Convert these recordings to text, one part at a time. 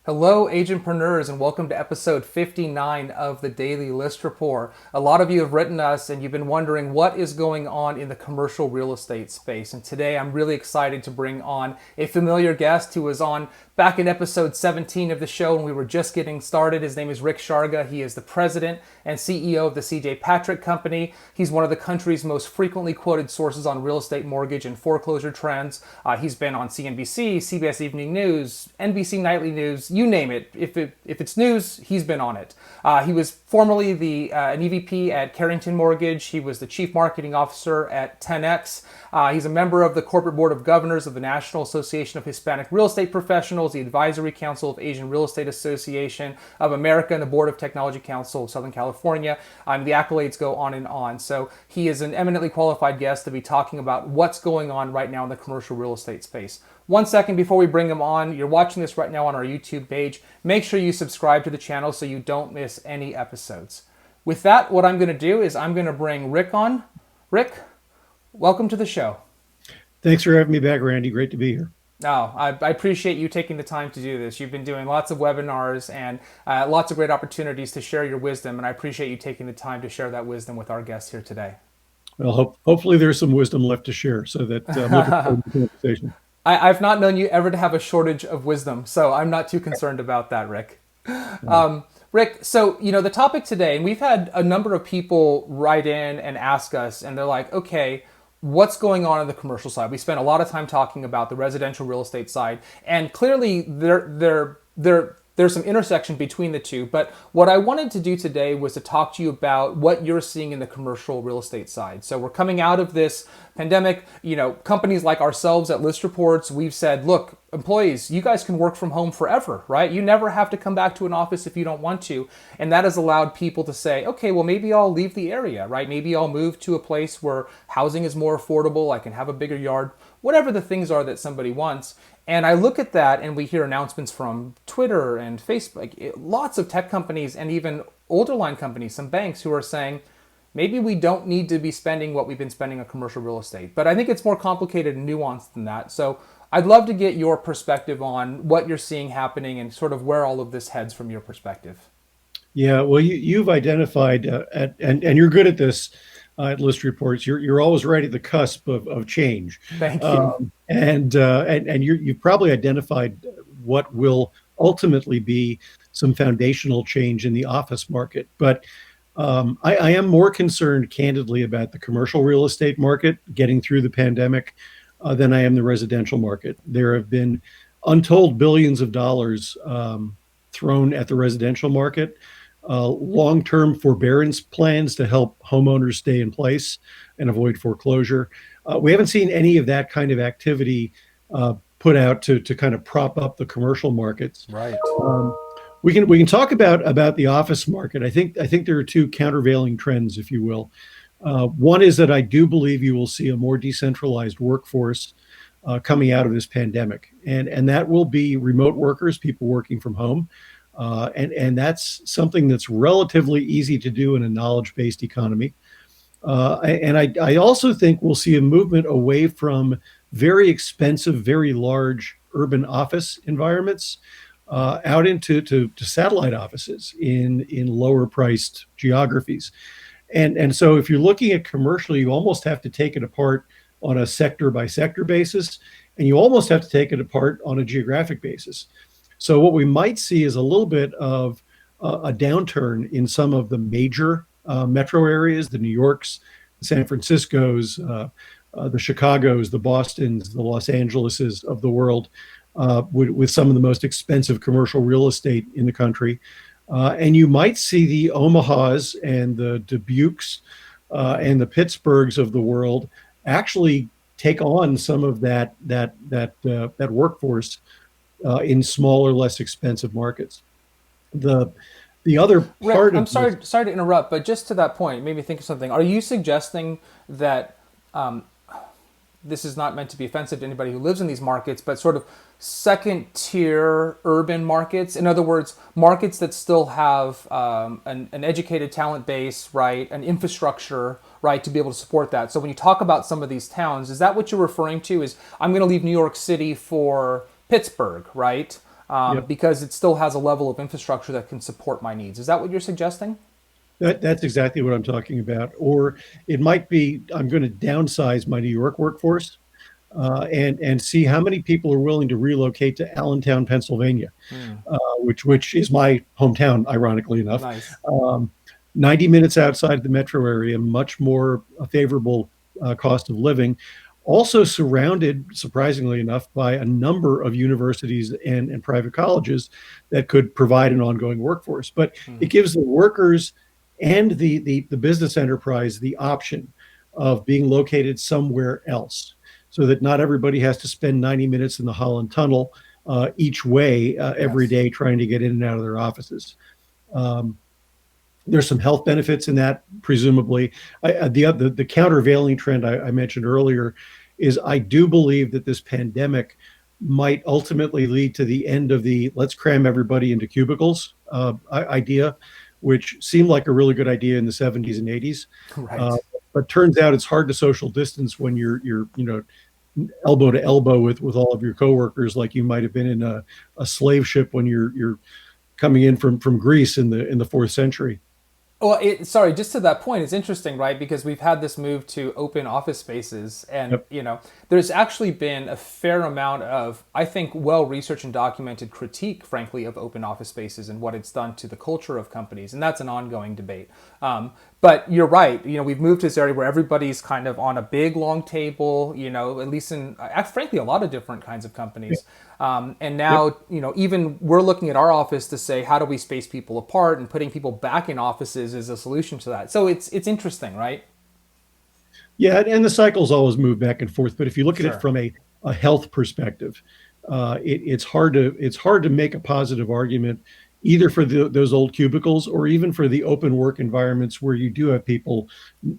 Hello, agentpreneurs, and welcome to episode 59 of the Daily List Report. A lot of you have written us and you've been wondering what is going on in the commercial real estate space. And today I'm really excited to bring on a familiar guest who was on back in episode 17 of the show when we were just getting started. His name is Rick Sharga. He is the president and CEO of the CJ Patrick Company. He's one of the country's most frequently quoted sources on real estate mortgage and foreclosure trends. He's been on CNBC, CBS Evening News, NBC Nightly News, you name it. If it's news, he's been on it. He was formerly an EVP at Carrington Mortgage. He was the chief marketing officer at 10X. He's a member of the corporate board of governors of the National Association of Hispanic Real Estate Professionals, the Advisory Council of Asian Real Estate Association of America, and the Board of Technology Council of Southern California. The accolades go on and on. So he is an eminently qualified guest to be talking about what's going on right now in the commercial real estate space. 1 second before we bring him on, you're watching this right now on our YouTube page. Make sure you subscribe to the channel so you don't miss any episodes. With that, what I'm going to do is I'm going to bring Rick on. Rick, welcome to the show. Thanks for having me back, Randy. Great to be here. No, I appreciate you taking the time to do this. You've been doing lots of webinars and lots of great opportunities to share your wisdom, and I appreciate you taking the time to share that wisdom with our guests here today. Well, hopefully there's some wisdom left to share so that I'm looking forward to the conversation. I've not known you ever to have a shortage of wisdom, so I'm not too concerned about that, Rick. Rick, so, the topic today, and we've had a number of people write in and ask us, and they're like, okay, what's going on the commercial side? We spent a lot of time talking about the residential real estate side, and clearly there's some intersection between the two. But what I wanted to do today was to talk to you about what you're seeing in the commercial real estate side. So we're coming out of this pandemic. Companies like ourselves at ListReports, we've said, look, employees, you guys can work from home forever, right? You never have to come back to an office if you don't want to. And that has allowed people to say, okay, well, maybe I'll leave the area, right? Maybe I'll move to a place where housing is more affordable. I can have a bigger yard, whatever the things are that somebody wants. And I look at that and we hear announcements from Twitter and Facebook, lots of tech companies and even older line companies, some banks who are saying, maybe we don't need to be spending what we've been spending on commercial real estate. But I think it's more complicated and nuanced than that. So I'd love to get your perspective on what you're seeing happening and sort of where all of this heads from your perspective. Yeah, well, you've identified, and you're good at this at ListReports. You're always right at the cusp of change. Thank you. And you've probably identified what will ultimately be some foundational change in the office market. But I am more concerned, candidly, about the commercial real estate market getting through the pandemic than I am the residential market. There have been untold billions of dollars thrown at the residential market. Long-term forbearance plans to help homeowners stay in place and avoid foreclosure. We haven't seen any of that kind of activity put out to kind of prop up the commercial markets. Right. We can talk about the office market. I think there are two countervailing trends, if you will. One is that I do believe you will see a more decentralized workforce coming out of this pandemic, and that will be remote workers, people working from home. And that's something that's relatively easy to do in a knowledge-based economy. And I also think we'll see a movement away from very expensive, very large urban office environments out into satellite offices in lower priced geographies. And so if you're looking at commercial, you almost have to take it apart on a sector by sector basis, and you almost have to take it apart on a geographic basis. So what we might see is a little bit of a downturn in some of the major metro areas, the New Yorks, the San Franciscos, the Chicagos, the Bostons, the Los Angeleses of the world, with some of the most expensive commercial real estate in the country. And you might see the Omahas and the Dubuques and the Pittsburghs of the world actually take on some of that workforce in smaller, less expensive markets. The other part Rick, of sorry to interrupt, but just to that point, it made me think of something. Are you suggesting that this is not meant to be offensive to anybody who lives in these markets, but sort of second tier urban markets? In other words, markets that still have an educated talent base, right, an infrastructure, right, to be able to support that. So when you talk about some of these towns, is that what you're referring to? Is I'm going to leave New York City for Pittsburgh, right? Yep. because it still has a level of infrastructure that can support my needs. Is that what you're suggesting? That's exactly what I'm talking about. Or it might be I'm going to downsize my New York workforce and see how many people are willing to relocate to Allentown, Pennsylvania, Hmm. which is my hometown, ironically enough. Nice. Um, 90 minutes outside the metro area, much more favorable cost of living. Also surrounded, surprisingly enough, by a number of universities and private colleges that could provide an ongoing workforce. But Hmm. it gives the workers and the business enterprise the option of being located somewhere else so that not everybody has to spend 90 minutes in the Holland Tunnel each way every Yes. day trying to get in and out of their offices. Um, there's some health benefits in that, presumably. The countervailing trend I mentioned earlier is I do believe that this pandemic might ultimately lead to the end of the let's cram everybody into cubicles idea, which seemed like a really good idea in the 70s and 80s. Uh, Right. but turns out it's hard to social distance when you're elbow to elbow with all of your coworkers, like you might have been in a slave ship when you're coming in from Greece in the fourth century. Well, sorry, just to that point, it's interesting, right? Because we've had this move to open office spaces, and Yep. there's actually been a fair amount of, I think, well-researched and documented critique, frankly, of open office spaces and what it's done to the culture of companies, and that's an ongoing debate. But you're right. We've moved to this area where everybody's kind of on a big long table. At least in, frankly, a lot of different kinds of companies. And Yep. now, even we're looking at our office to say, how do we space people apart, and putting people back in offices is a solution to that. So it's interesting, right? Yeah, and the cycles always move back and forth. But if you look at it Sure. from a health perspective, it's hard to make a positive argument either for those old cubicles or even for the open work environments where you do have people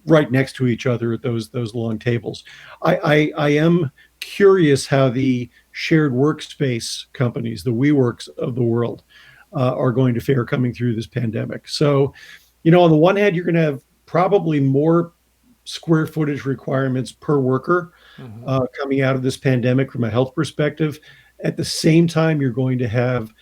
right next to each other at those long tables. I am curious how the shared workspace companies, the WeWorks of the world, are going to fare coming through this pandemic. So, on the one hand, you're going to have probably more square footage requirements per worker Hmm. coming out of this pandemic from a health perspective. At the same time, you're going to have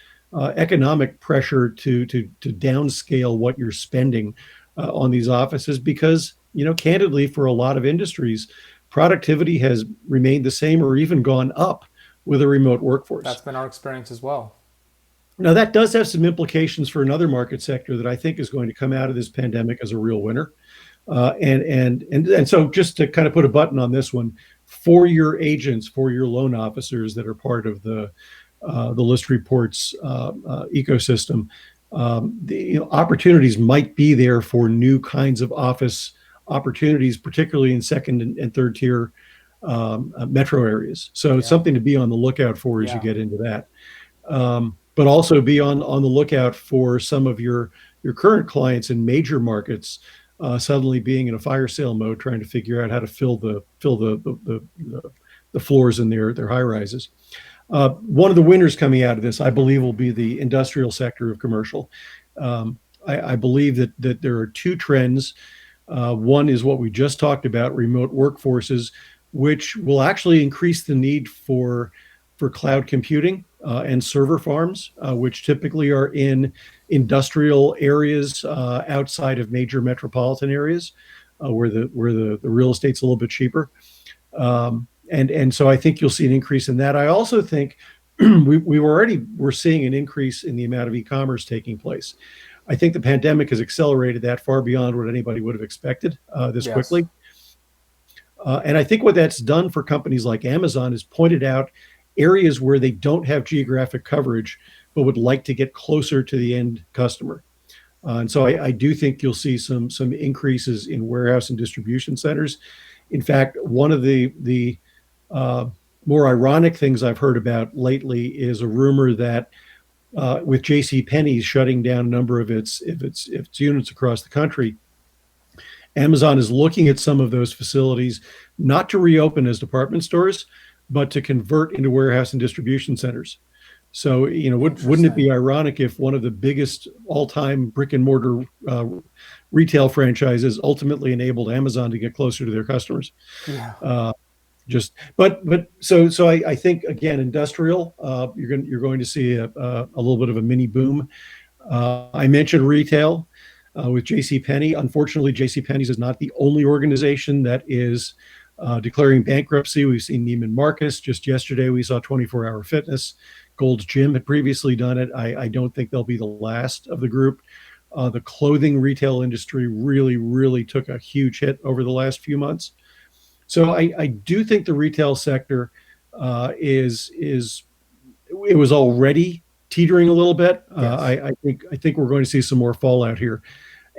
economic pressure to downscale what you're spending on these offices because, candidly, for a lot of industries, productivity has remained the same or even gone up with a remote That's workforce. been our experience as well. Now, that does have some implications for another market sector that I think is going to come out of this pandemic as a real winner. And so just to kind of put a button on this one, for your agents, for your loan officers that are part of the list reports ecosystem, opportunities might be there for new kinds of office opportunities, particularly in second and third tier metro areas. So it's Yeah. something to be on the lookout for as you Yeah. get into that. But also be on the lookout for some of your current clients in major markets suddenly being in a fire sale mode, trying to figure out how to fill the floors in their high rises. One of the winners coming out of this, I believe, will be the industrial sector of commercial. I believe that there are two trends. One is what we just talked about, remote workforces, which will actually increase the need for cloud computing and server farms, which typically are in industrial areas outside of major metropolitan areas, where the real estate's a little bit cheaper. And so I think you'll see an increase in that. I also think we're seeing an increase in the amount of e-commerce taking place. I think the pandemic has accelerated that far beyond what anybody would have expected this Yes. quickly. And I think what that's done for companies like Amazon is pointed out areas where they don't have geographic coverage, but would like to get closer to the end customer. And so I do think you'll see some increases in warehouse and distribution centers. In fact, one of the uh, more ironic things I've heard about lately is a rumor that with J.C. Penney's shutting down a number of its units across the country, Amazon is looking at some of those facilities not to reopen as department stores, but to convert into warehouse and distribution centers. So, wouldn't it Interesting. be ironic if one of the biggest all-time brick and mortar retail franchises ultimately enabled Amazon to get closer to their customers? Yeah. Uh, But I think again, industrial, you're going to see a little bit of a mini boom. I mentioned retail with J.C. Penney. Unfortunately, J.C. Penney's is not the only organization that is declaring bankruptcy. We've seen Neiman Marcus just yesterday. We saw 24 Hour Fitness. Gold's Gym had previously done it. I don't think they'll be the last of the group. The clothing retail industry really, really took a huge hit over the last few months. So I do think the retail sector is it was already teetering a little bit. Yes. I think we're going to see some more fallout here.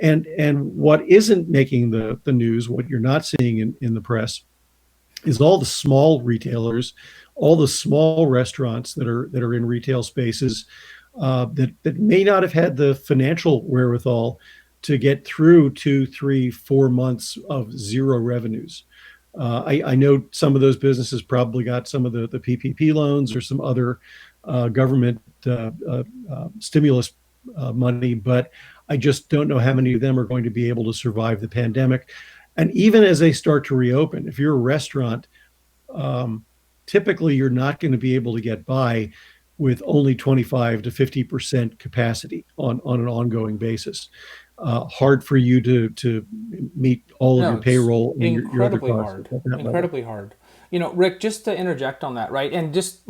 And what isn't making the news, what you're not seeing in the press, is all the small retailers, all the small restaurants that are in retail spaces that may not have had the financial wherewithal to get through 2, 3, 4 months of zero revenues. I know some of those businesses probably got some of the PPP loans or some other government stimulus money, but I just don't know how many of them are going to be able to survive the pandemic. And even as they start to reopen, if you're a restaurant, um, typically you're not going to be able to get by with only 25 to 50% capacity on an ongoing basis. Hard for you to meet all of No, your it's payroll and your other incredibly costs hard. at that level. Incredibly hard. Rick, just to interject on that, right? And just,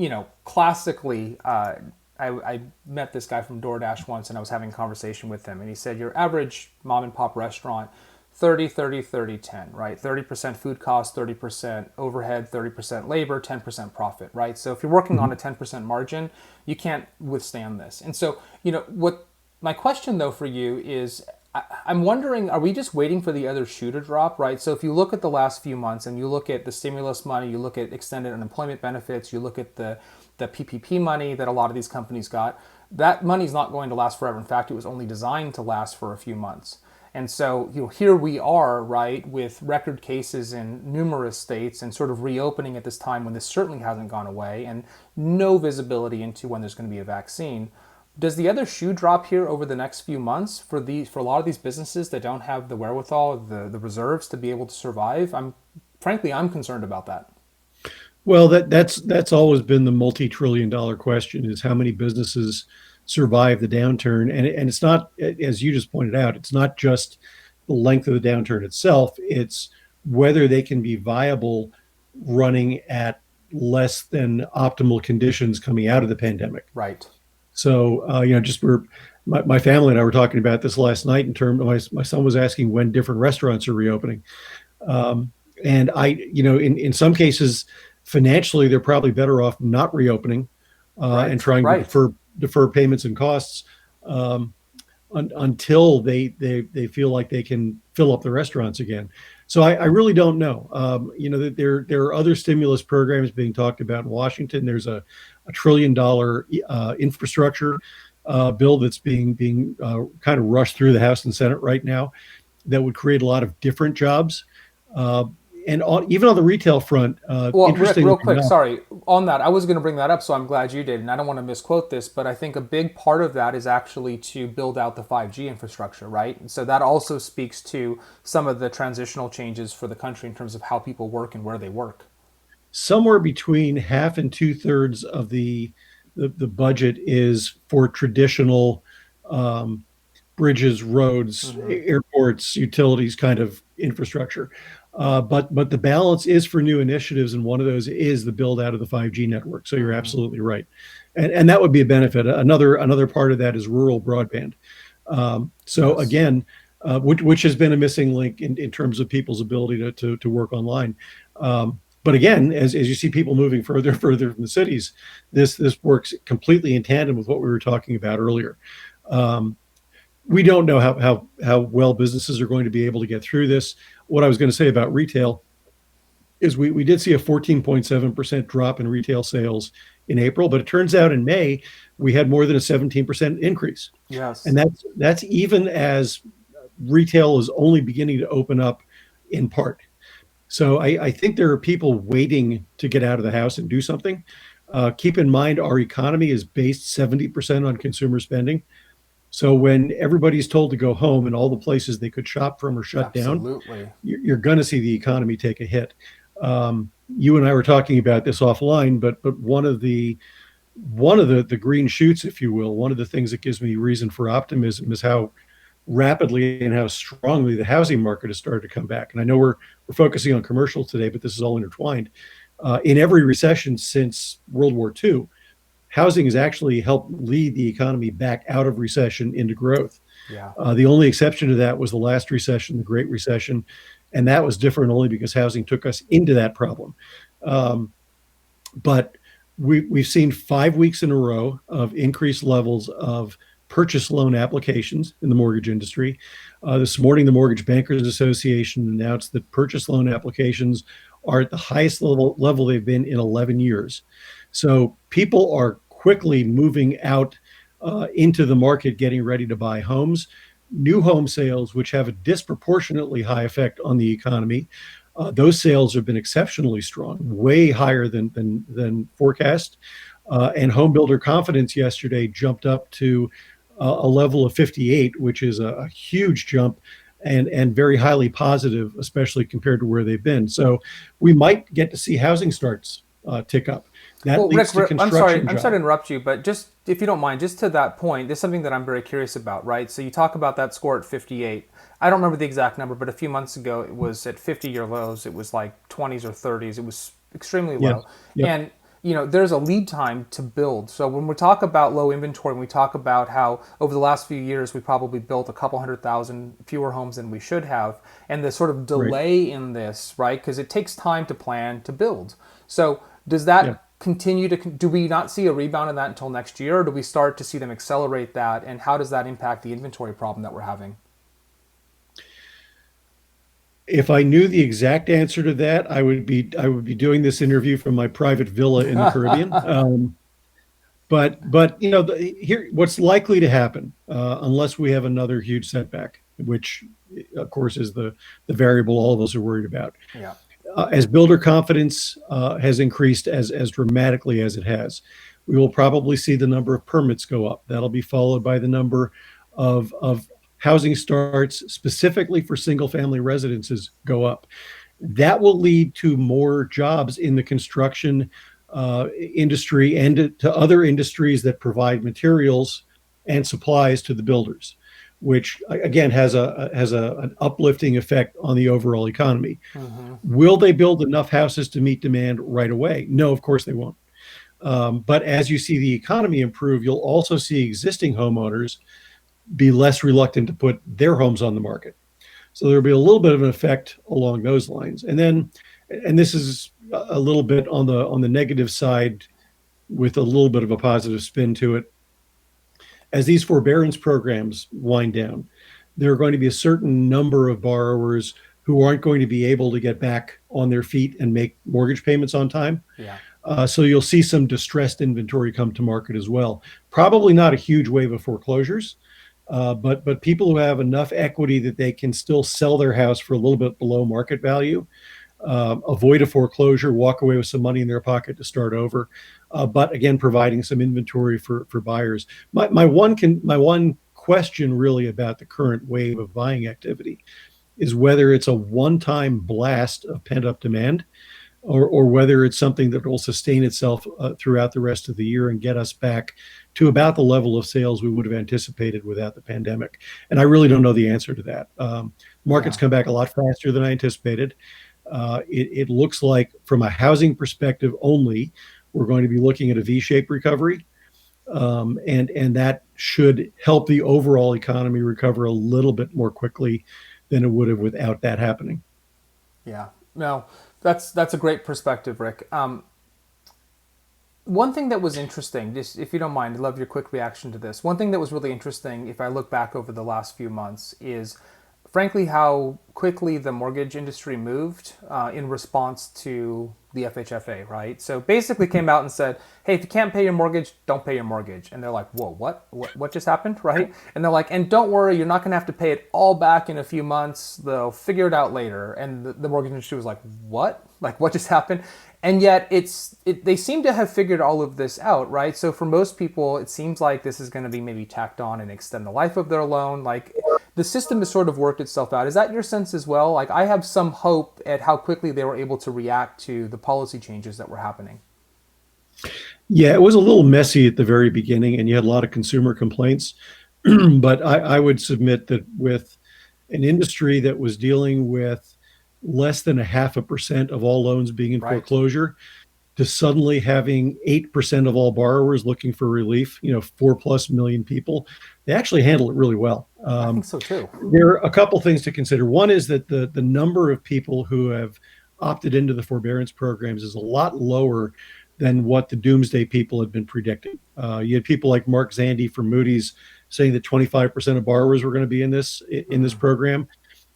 classically, I met this guy from DoorDash once and I was having a conversation with him. And he said, your average mom and pop restaurant, 30, 30, 30, 10, right? 30% food cost, 30% overhead, 30% labor, 10% profit, right? So if you're working on Mhm. a 10% margin, you can't withstand this. And so, what my question though for you is, I'm wondering, are we just waiting for the other shoe to drop, right? So if you look at the last few months and you look at the stimulus money, you look at extended unemployment benefits, you look at the PPP money that a lot of these companies got, that money's not going to last forever. In fact, it was only designed to last for a few months. And so, here we are, right, with record cases in numerous states and sort of reopening at this time when this certainly hasn't gone away and no visibility into when there's going to be a vaccine. Does the other shoe drop here over the next few months for a lot of these businesses that don't have the wherewithal, the reserves to be able to survive? I'm concerned about that. Well, that's always been the multi-trillion-dollar question: is how many businesses survive the downturn, and it's not, as you just pointed out, it's not just the length of the downturn itself; it's whether they can be viable running at less than optimal conditions coming out of the pandemic. Right. So, just my family and I were talking about this last night in terms of my son was asking when different restaurants are reopening. Um, and in some cases, financially, they're probably better off not reopening and Right. trying to Right. defer payments and costs um, until they feel like they can fill up the restaurants again. So I really don't know. There are other stimulus programs being talked about in Washington. There's a $1 trillion infrastructure bill that's being kind of rushed through the House and Senate right now that would create a lot of different jobs. Uh, even on the retail front, Well, Rick, interestingly real quick, enough, sorry. On that, I was going to bring that up, so I'm glad you did. And I don't want to misquote this, but I think a big part of that is actually to build out the 5G infrastructure, right? And so that also speaks to some of the transitional changes for the country in terms of how people work and where they work. somewhere between half and two-thirds of the budget is for traditional um, bridges, roads, Mm-hmm. airports, utilities kind of infrastructure. But the balance is for new initiatives, and one of those is the build out of the 5G network. So you're Mm-hmm. absolutely right, and that would be a benefit. Another part of that is rural broadband. So Yes. again, which has been a missing link in terms of people's ability to work online. But again, as you see people moving further and further from the cities, this works completely in tandem with what we were talking about earlier. Um, we don't know how well businesses are going to be able to get through this. What I was going to say about retail is we did see a 14.7% drop in retail sales in April, but it turns out in May we had more than a 17% increase, and Yes. that's even as retail is only beginning to open up in part. So I think there are people waiting to get out of the house and do something. Keep in mind, our economy is based 70% on consumer spending. So when everybody's told to go home and all the places they could shop from are shut down, Absolutely. you're going to see the economy take a hit. you and I were talking about this offline, but one of the green shoots, if you will, one of the things that gives me reason for optimism is how rapidly and how strongly the housing market has started to come back. And I know we're focusing on commercial today, but this is all intertwined. In every recession since World War II, housing has actually helped lead the economy back out of recession into growth. Yeah. The only exception to that was the last recession, the Great Recession, and that was different only because housing took us into that problem. Um, but we've seen 5 weeks in a row of increased levels of purchase loan applications in the mortgage industry. This morning, the Mortgage Bankers Association announced that purchase loan applications are at the highest level they've been in 11 years. So people are quickly moving out into the market, getting ready to buy homes. New home sales, which have a disproportionately high effect on the economy, those sales have been exceptionally strong, way higher than forecast. And home builder confidence yesterday jumped up to a level of 58, which is a huge jump and very highly positive, especially compared to where they've been. So we might get to see housing starts tick up. That Well, leads to I'm sorry. construction I'm sorry to jobs. interrupt you, but just if you don't mind, just to that point, there's something that I'm very curious about, right? So you talk about that score at 58. I don't remember the exact number, but a few months ago it was at 50-year lows. It was like 20s or 30s. It was extremely Yes. low, Yep. and there's a lead time to build. So when we talk about low inventory, when we talk about how over the last few years we probably built a couple 100,000 fewer homes than we should have, and the sort of Right. delay in this, right? Because it takes time to plan to build. So does Yeah. that continue to, do we not see a rebound in that until next year, or do we start to see them accelerate that, and how does that impact the inventory problem that we're having? If I knew the exact answer to that, I would be doing this interview from my private villa in the Caribbean. But here, what's likely to happen, unless we have another huge setback, which of course is the variable all of us are worried about. Yeah. As builder confidence has increased as dramatically as it has, we will probably see the number of permits go up. That'll be followed by the number of housing starts specifically for single family residences go up. That will lead to more jobs in the construction industry and to other industries that provide materials and supplies to the builders, which again has an uplifting effect on the overall economy. Mm-hmm. Will they build enough houses to meet demand right away? No, of course they won't. But as you see the economy improve, you'll also see existing homeowners be less reluctant to put their homes on the market. So there'll be a little bit of an effect along those lines. And this is a little bit on the negative side with a little bit of a positive spin to it. As these forbearance programs wind down, there are going to be a certain number of borrowers who aren't going to be able to get back on their feet and make mortgage payments on time. Yeah. So you'll see some distressed inventory come to market as well. Probably not a huge wave of foreclosures, but people who have enough equity that they can still sell their house for a little bit below market value, avoid a foreclosure, walk away with some money in their pocket to start over. But again, providing some inventory for buyers. My one question really about the current wave of buying activity is whether it's a one-time blast of pent-up demand, or whether it's something that will sustain itself throughout the rest of the year and get us back to about the level of sales we would have anticipated without the pandemic. And I really don't know the answer to that. Markets Yeah. come back a lot faster than I anticipated. It looks like, from a housing perspective only, we're going to be looking at a V-shaped recovery, and that should help the overall economy recover a little bit more quickly than it would have without that happening. Yeah. No, that's a great perspective, Rick. One thing that was interesting, just if you don't mind, I'd love your quick reaction to this. One thing that was really interesting, if I look back over the last few months, is frankly how quickly the mortgage industry moved in response to the FHFA, right? So basically came out and said, hey, if you can't pay your mortgage, don't pay your mortgage. And they're like, whoa, what just happened, right? And they're like, and don't worry, you're not going to have to pay it all back in a few months. They'll figure it out later. And the mortgage industry was like, what? Like, what just happened? And yet they seem to have figured all of this out, right? So for most people, it seems like this is going to be maybe tacked on and extend the life of their loan. Like, the system has sort of worked itself out. Is that your sense as well? Like, I have some hope at how quickly they were able to react to the policy changes that were happening. Yeah, it was a little messy at the very beginning, and you had a lot of consumer complaints. But I would submit that with an industry that was dealing with less than a 0.5% of all loans being in Right. foreclosure, to suddenly having 8% of all borrowers looking for relief, 4+ million people, they actually handle it really well. I think so too. There are a couple things to consider. One is that the number of people who have opted into the forbearance programs is a lot lower than what the doomsday people had been predicting. You had people like Mark Zandi from Moody's saying that 25% of borrowers were going to be in this program.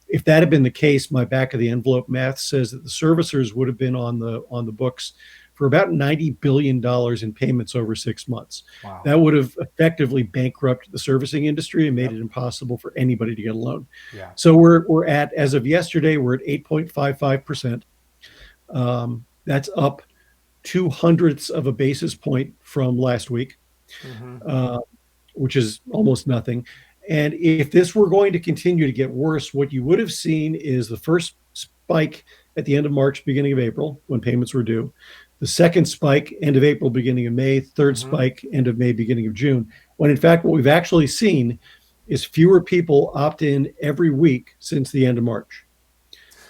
If that had been the case, my back of the envelope math says that the servicers would have been on the books for about $90 billion in payments over 6 months. Wow. That would have effectively bankrupted the servicing industry and made Yep. it impossible for anybody to get a loan. Yeah. So we're at, as of yesterday, we're at 8.55%. That's up 0.02 of a basis point from last week, Mm-hmm. uh, which is almost nothing. And if this were going to continue to get worse, what you would have seen is the first spike at the end of March, beginning of April, when payments were due. The second spike, end of April, beginning of May. Third Mm-hmm. spike, end of May, beginning of June. When in fact, what we've actually seen is fewer people opt in every week since the end of March.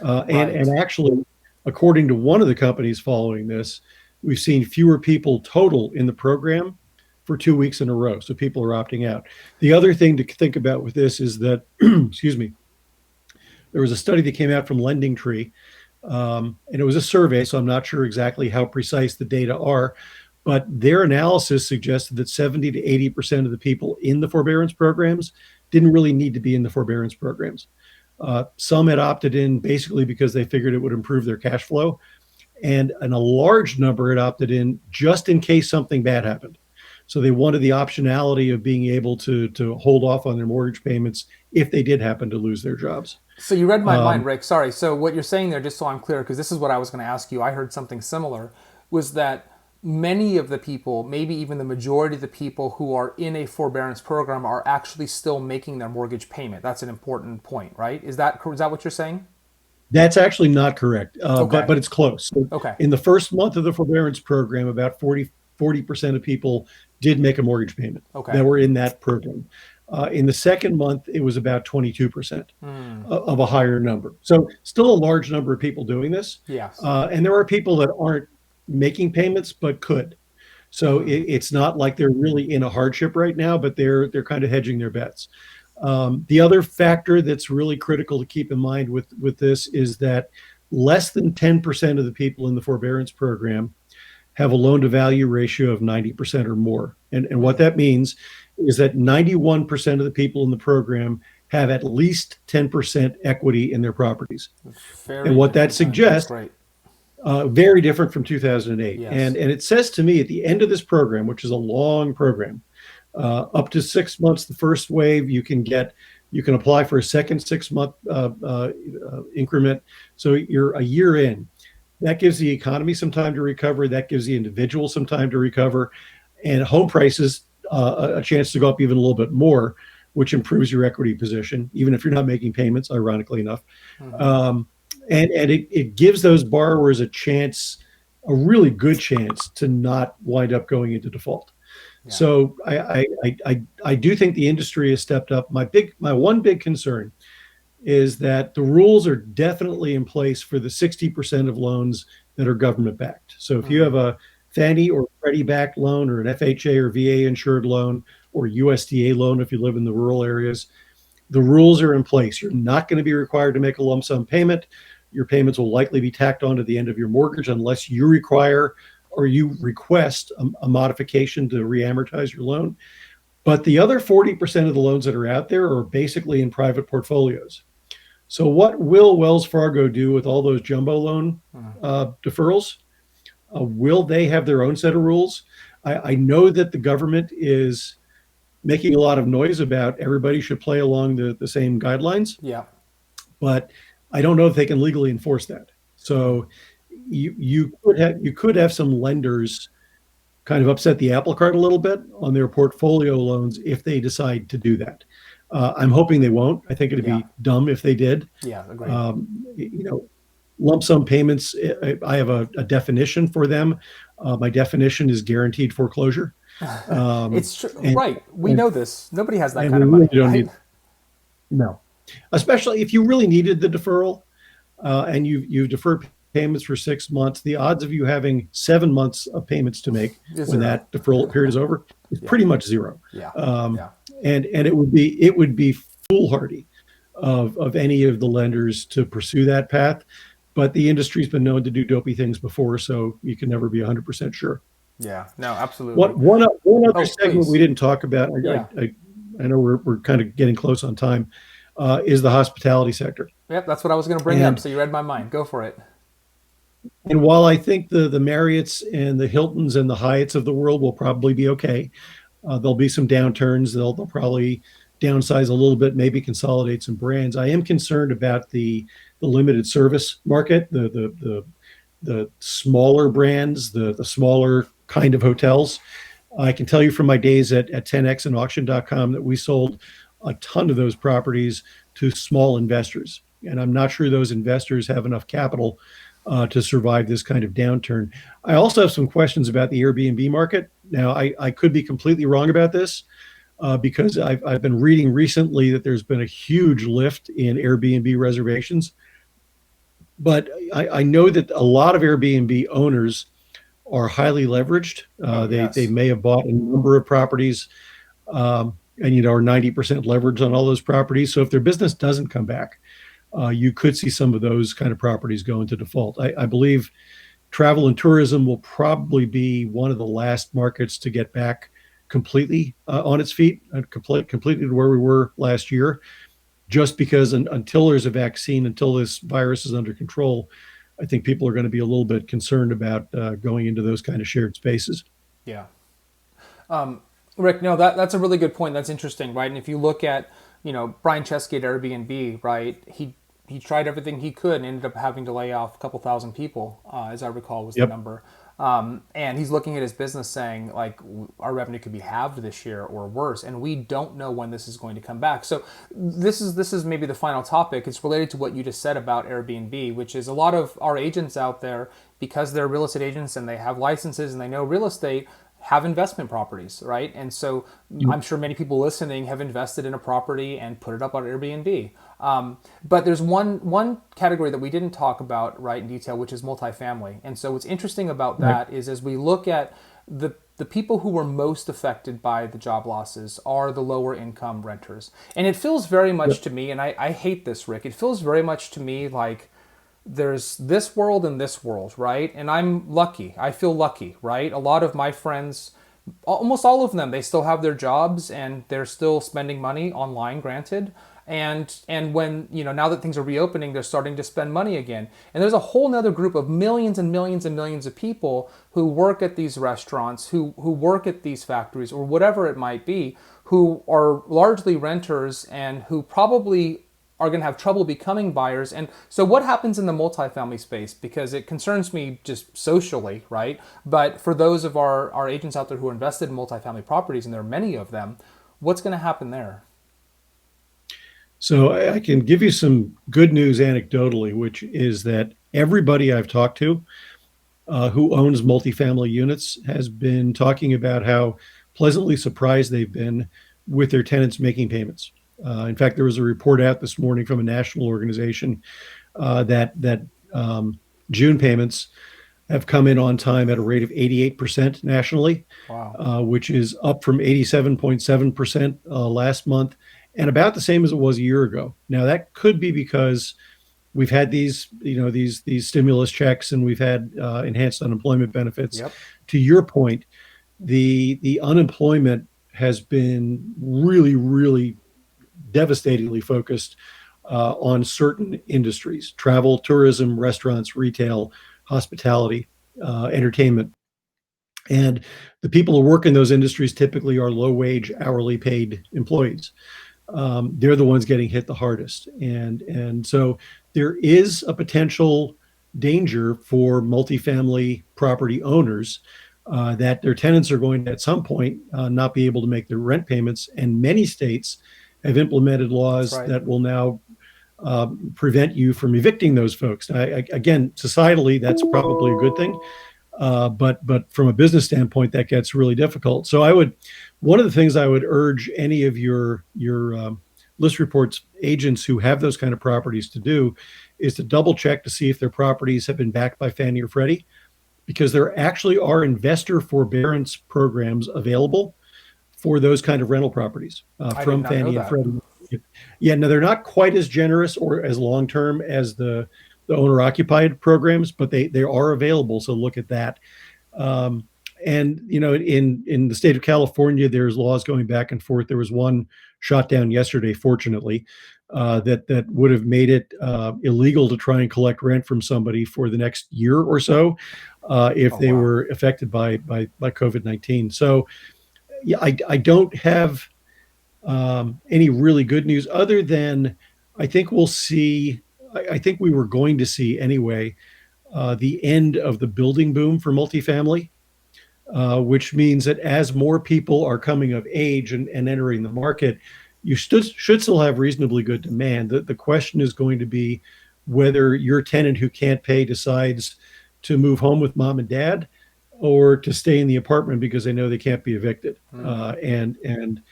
And actually, according to one of the companies following this, we've seen fewer people total in the program for 2 weeks in a row. So people are opting out. The other thing to think about with this is that, excuse me, there was a study that came out from Lending Tree, and it was a survey, so I'm not sure exactly how precise the data are, but their analysis suggested that 70 to 80% of the people in the forbearance programs didn't really need to be in the forbearance programs. Some had opted in basically because they figured it would improve their cash flow, and a large number had opted in just in case something bad happened. So they wanted the optionality of being able to hold off on their mortgage payments if they did happen to lose their jobs. So you read my mind, Um, Rick. Sorry. So what you're saying there, just so I'm clear, because this is what I was going to ask you, I heard something similar, was that many of the people, maybe even the majority of the people who are in a forbearance program are actually still making their mortgage payment. That's an important point, right? Is that what you're saying? That's actually not correct, but Okay. but it's close. So Okay. in the first month of the forbearance program, about 40% of people did make a mortgage payment Okay. that were in that program. In the second month, it was about 22% Hmm. of a higher number. So still a large number of people doing this. Yes. And there are people that aren't making payments but could. So Hmm. it's not like they're really in a hardship right now, but they're kind of hedging their bets. The other factor that's really critical to keep in mind with this is that less than 10% of the people in the forbearance program have a loan to value ratio of 90% or more. And what Hmm. that means is that 91% of the people in the program have at least 10% equity in their properties. And Very what that different then. That's suggests, great. very different from 2008. And, Yes. and it says to me at the end of this program, which is a long program, up to 6 months, the first wave, you can apply for a second 6 month increment. So you're a year in. That gives the economy some time to recover. That gives the individual some time to recover, and home prices a chance to go up even a little bit more, which improves your equity position, even if you're not making payments, ironically enough. Hmm. Um, and it gives those borrowers a chance, a really good chance, to not wind up going into default. Yeah. So I do think the industry has stepped up. My one big concern is that the rules are definitely in place for the 60% of loans that are government backed. So if you Hmm. have a Fannie or Freddie backed loan, or an FHA or VA insured loan, or USDA loan if you live in the rural areas, the rules are in place. You're not going to be required to make a lump sum payment. Your payments will likely be tacked on to the end of your mortgage unless you require or you request a modification to re-amortize your loan. But the other 40% of the loans that are out there are basically in private portfolios. So what will Wells Fargo do with all those jumbo loan Hmm. deferrals? Will they have their own set of rules? I know that the government is making a lot of noise about everybody should play along the same guidelines, Yeah. but I don't know if they can legally enforce that. Hmm. So you could have some lenders kind of upset the apple cart a little bit on their portfolio loans if they decide to do that. I'm hoping they won't. I think it'd Yeah. be dumb if they did. Yeah. Agreed. You know, lump sum payments, I have a definition for them. My definition is guaranteed foreclosure. Um, It's true. and, Right. We and, know this. Nobody has that and kind we of really money, don't right? need, no, especially if you really needed the deferral and you've deferred payments for 6 months. The odds of you having 7 months of payments to make when Zero. that deferral period is over is Yeah. pretty much zero. Yeah. Um, Yeah. and it would be foolhardy of any of the lenders to pursue that path. But the industry's been known to do dopey things before, so you can never be 100% sure. Yeah. No, absolutely. One other Oh, segment we please. didn't talk about, Yeah. I know we're kind of getting close on time, is the hospitality sector. Yep. That's what I was going to bring up. And So you read my mind. Go for it. and while I think the Marriotts and the Hiltons and the Hyatts of the world will probably be okay, there'll be some downturns. They'll probably downsize a little bit, maybe consolidate some brands. I am concerned about the limited service market, the smaller brands, the smaller kind of hotels. I can tell you from my days at 10x and auction.com that we sold a ton of those properties to small investors. And I'm not sure those investors have enough capital to survive this kind of downturn. I also have some questions about the Airbnb market. Now, I could be completely wrong about this because I've been reading recently that there's been a huge lift in Airbnb reservations. But I know that a lot of Airbnb owners are highly leveraged. Oh, They yes. may have bought a number of properties, and are 90% leverage on all those properties. So if their business doesn't come back, you could see some of those kind of properties go into default. I believe travel and tourism will probably be one of the last markets to get back completely on its feet, completely to where we were last year. Just because until there's a vaccine, until this virus is under control, I think people are going to be a little bit concerned about going into those kind of shared spaces. Yeah. Rick, no, that's a really good point. That's interesting, right? And if you look at, Brian Chesky at Airbnb, right? He tried everything he could and ended up having to lay off a couple thousand people, as I recall was the Yep. number. And he's looking at his business saying, like, our revenue could be halved this year or worse, and we don't know when this is going to come back. So this is maybe the final topic. It's related to what you just said about Airbnb, which is a lot of our agents out there, because they're real estate agents and they have licenses and they know real estate, have investment properties, right? And so I'm sure many people listening have invested in a property and put it up on Airbnb. But there's one category that we didn't talk about right in detail, which is multifamily. And so what's interesting about Right. that is, as we look at the people who were most affected by the job losses are the lower income renters. And it feels very much Yep. to me, and I hate this, Rick, it feels very much to me like there's this world and this world, right? And I'm lucky. I feel lucky, right? A lot of my friends, almost all of them, they still have their jobs and they're still spending money online, granted. And when, now that things are reopening, they're starting to spend money again. And there's a whole nother group of millions and millions and millions of people who work at these restaurants, who work at these factories, or whatever it might be, who are largely renters and who probably are going to have trouble becoming buyers. And so what happens in the multifamily space? Because it concerns me just socially, right? But for those of our agents out there who are invested in multifamily properties, and there are many of them, what's going to happen there? So I can give you some good news anecdotally, which is that everybody I've talked to who owns multifamily units has been talking about how pleasantly surprised they've been with their tenants making payments. In fact, there was a report out this morning from a national organization that June payments have come in on time at a rate of 88% nationally, Wow. which is up from 87.7% last month, and about the same as it was a year ago. Now, that could be because we've had these stimulus checks, and we've had enhanced unemployment benefits. Yep. To your point, the unemployment has been really, really devastatingly focused on certain industries: travel, tourism, restaurants, retail, hospitality, entertainment. And the people who work in those industries typically are low wage, hourly paid employees. They're the ones getting hit the hardest. And so there is a potential danger for multifamily property owners that their tenants are going to, at some point, not be able to make their rent payments. And many states have implemented That's laws right. that will now prevent you from evicting those folks. Now, again, societally, that's probably a good thing. But from a business standpoint, that gets really difficult. So one of the things I would urge any of your list reports agents who have those kind of properties to do is to double check to see if their properties have been backed by Fannie or Freddie, because there actually are investor forbearance programs available for those kind of rental properties I did from not know Fannie and that. Freddie. Yeah, no, they're not quite as generous or as long term as the owner occupied programs, but they are available. So look at that. Um, and in the state of California, there's laws going back and forth. There was one shot down yesterday, fortunately, that would have made it illegal to try and collect rent from somebody for the next year or so if Oh, they wow. were affected by COVID-19. So yeah, I don't have any really good news other than I think we'll see. I think we were going to see anyway the end of the building boom for multifamily, which means that as more people are coming of age and entering the market, you should still have reasonably good demand. The question is going to be whether your tenant who can't pay decides to move home with mom and dad or to stay in the apartment because they know they can't be evicted. And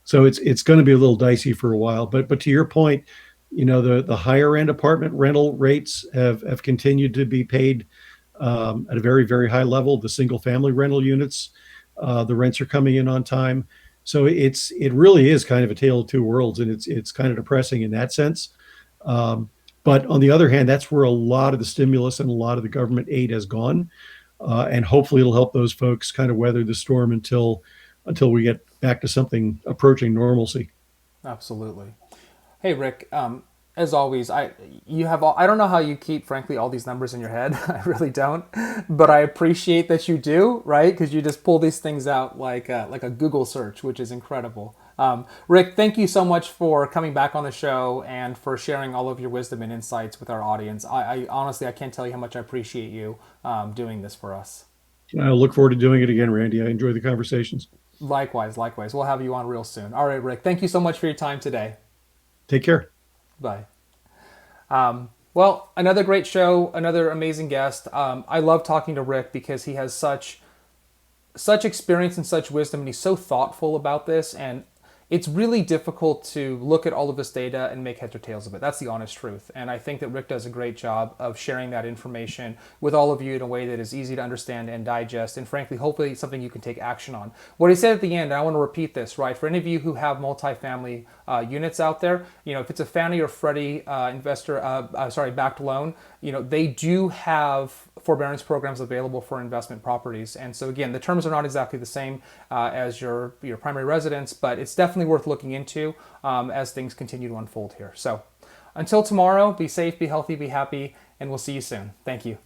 so it's going to be a little dicey for a while. But to your point, the higher end apartment rental rates have continued to be paid at a very, very high level. The single family rental units, the rents are coming in on time. So it really is kind of a tale of two worlds, and it's kind of depressing in that sense. Um, but on the other hand, that's where a lot of the stimulus and a lot of the government aid has gone, and hopefully it'll help those folks kind of weather the storm until we get back to something approaching normalcy. Absolutely. Hey, Rick. As always, you have all, I don't know how you keep, frankly, all these numbers in your head. I really don't, but I appreciate that you do, right? Because you just pull these things out like a Google search, which is incredible. Rick, thank you so much for coming back on the show and for sharing all of your wisdom and insights with our audience. I honestly I can't tell you how much I appreciate you doing this for us. I look forward to doing it again, Randy. I enjoy the conversations. Likewise, likewise. We'll have you on real soon. All right, Rick. Thank you so much for your time today. Take care. Bye. Well, another great show, another amazing guest. I love talking to Rick because he has such experience and such wisdom, and he's so thoughtful about this. And it's really difficult to look at all of this data and make heads or tails of it. That's the honest truth. And I think that Rick does a great job of sharing that information with all of you in a way that is easy to understand and digest, and frankly, hopefully, something you can take action on. What he said at the end, and I want to repeat this, right? For any of you who have multifamily units out there, if it's a Fannie or Freddie backed loan, they do have forbearance programs available for investment properties. And so again, the terms are not exactly the same as your primary residence, but it's definitely worth looking into as things continue to unfold here. So until tomorrow, be safe, be healthy, be happy, and we'll see you soon. Thank you.